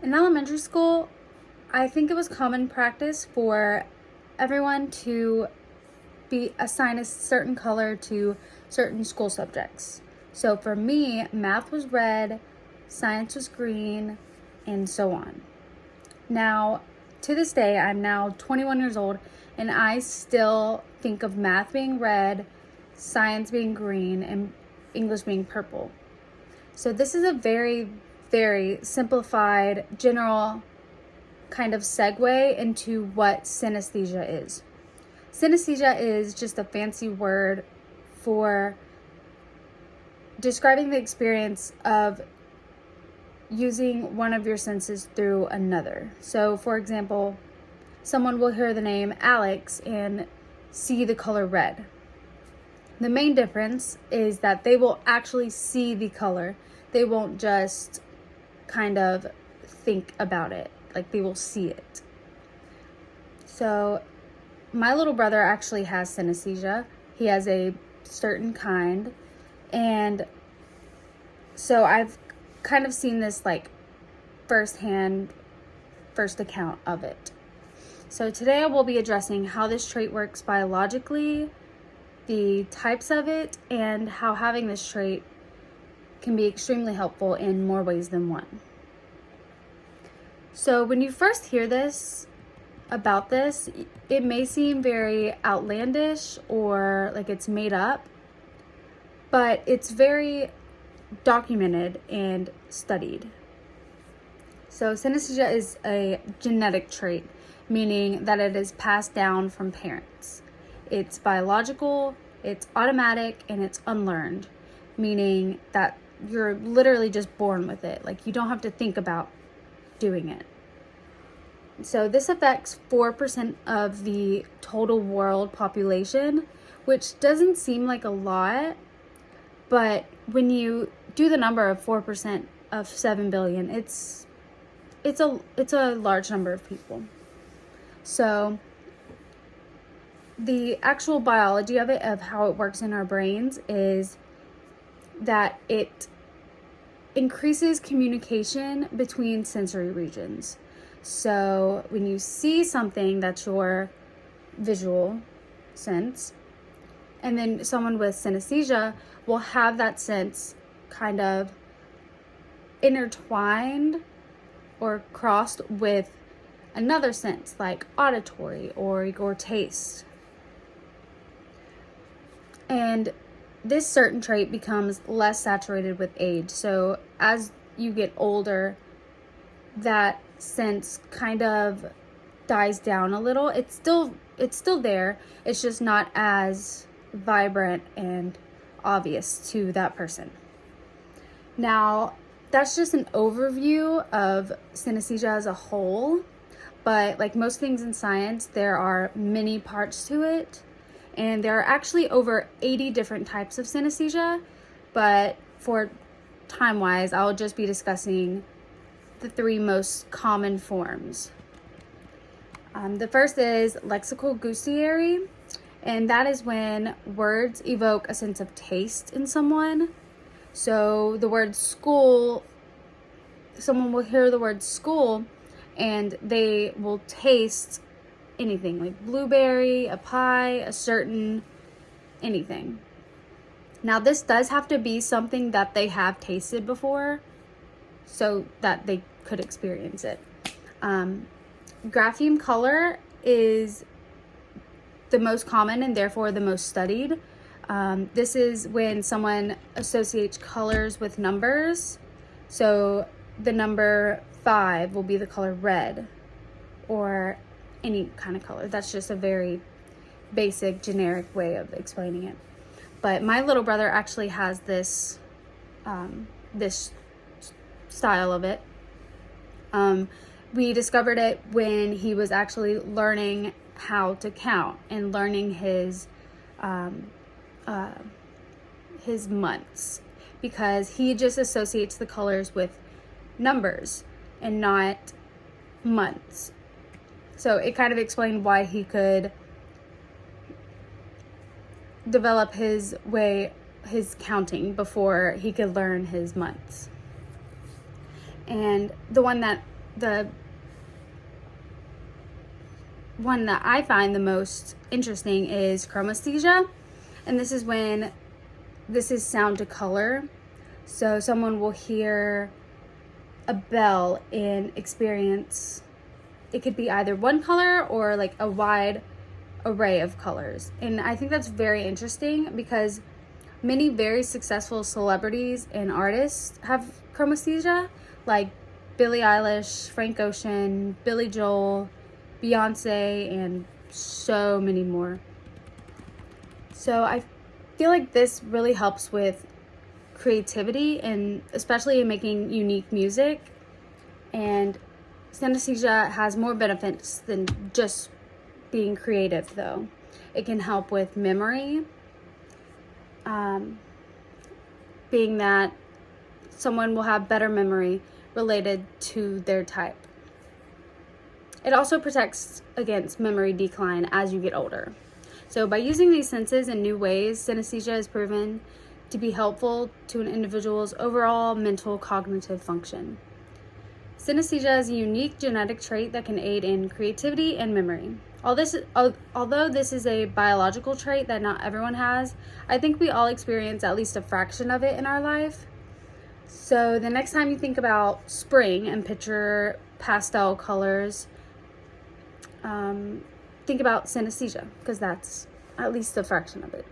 In elementary school, I think it was common practice for everyone to be assigned a certain color to certain school subjects. So for me, math was red, science was green, and so on. Now, to this day, I'm now 21 years old, and I still think of math being red, science being green, and English being purple. So this is a very, very simplified, general kind of segue into what synesthesia is. Synesthesia is just a fancy word for describing the experience of using one of your senses through another. So, for example, someone will hear the name Alex and see the color red. The main difference is that they will actually see the color. They won't just kind of think about it, like they will see it. So, my little brother actually has synesthesia. He has a certain kind, and so I've kind of seen this like first account of it. So today I will be addressing how this trait works biologically, the types of it, and how having this trait can be extremely helpful in more ways than one. So when you first hear about this, it may seem very outlandish or like it's made up, but it's very documented and studied. So synesthesia is a genetic trait, meaning that it is passed down from parents. It's biological, it's automatic, and it's unlearned, meaning that you're literally just born with it. Like you don't have to think about doing it. So this affects 4% of the total world population, which doesn't seem like a lot, but when you do the number of 4% of 7 billion, it's a large number of people. So the actual biology of it, of how it works in our brains, is that it increases communication between sensory regions. So when you see something, that's your visual sense, and then someone with synesthesia will have that sense kind of intertwined or crossed with another sense like auditory or taste. And this certain trait becomes less saturated with age. So as you get older, that sense kind of dies down a little. It's still there. It's just not as vibrant and obvious to that person. Now, that's just an overview of synesthesia as a whole, but like most things in science, there are many parts to it, and there are actually over 80 different types of synesthesia, but for time-wise, I'll just be discussing the 3 most common forms. The first is lexicogustatory, and that is when words evoke a sense of taste in someone. So the word school, someone will hear the word school and they will taste anything, like blueberry, a pie, a certain anything. Now this does have to be something that they have tasted before so that they could experience it. Grapheme color is the most common and therefore the most studied. This is when someone associates colors with numbers. So the number 5 will be the color red, or any kind of color. That's just a very basic, generic way of explaining it. But my little brother actually has this style of it. We discovered it when he was actually learning how to count and learning his months, because he just associates the colors with numbers and not months. So it kind of explained why he could develop his counting before he could learn his months. And the one that the one that I find the most interesting is chromesthesia. And this is sound to color. So someone will hear a bell and experience, it could be either one color or like a wide array of colors. And I think that's very interesting because many very successful celebrities and artists have chromesthesia, like Billie Eilish, Frank Ocean, Billy Joel, Beyonce, and so many more. So I feel like this really helps with creativity, and especially in making unique music. And synesthesia has more benefits than just being creative, though. It can help with memory, being that someone will have better memory related to their type. It also protects against memory decline as you get older. So by using these senses in new ways, synesthesia is proven to be helpful to an individual's overall mental cognitive function. Synesthesia is a unique genetic trait that can aid in creativity and memory. Although this is a biological trait that not everyone has, I think we all experience at least a fraction of it in our life. So the next time you think about spring and picture pastel colors, think about synesthesia, because that's at least a fraction of it.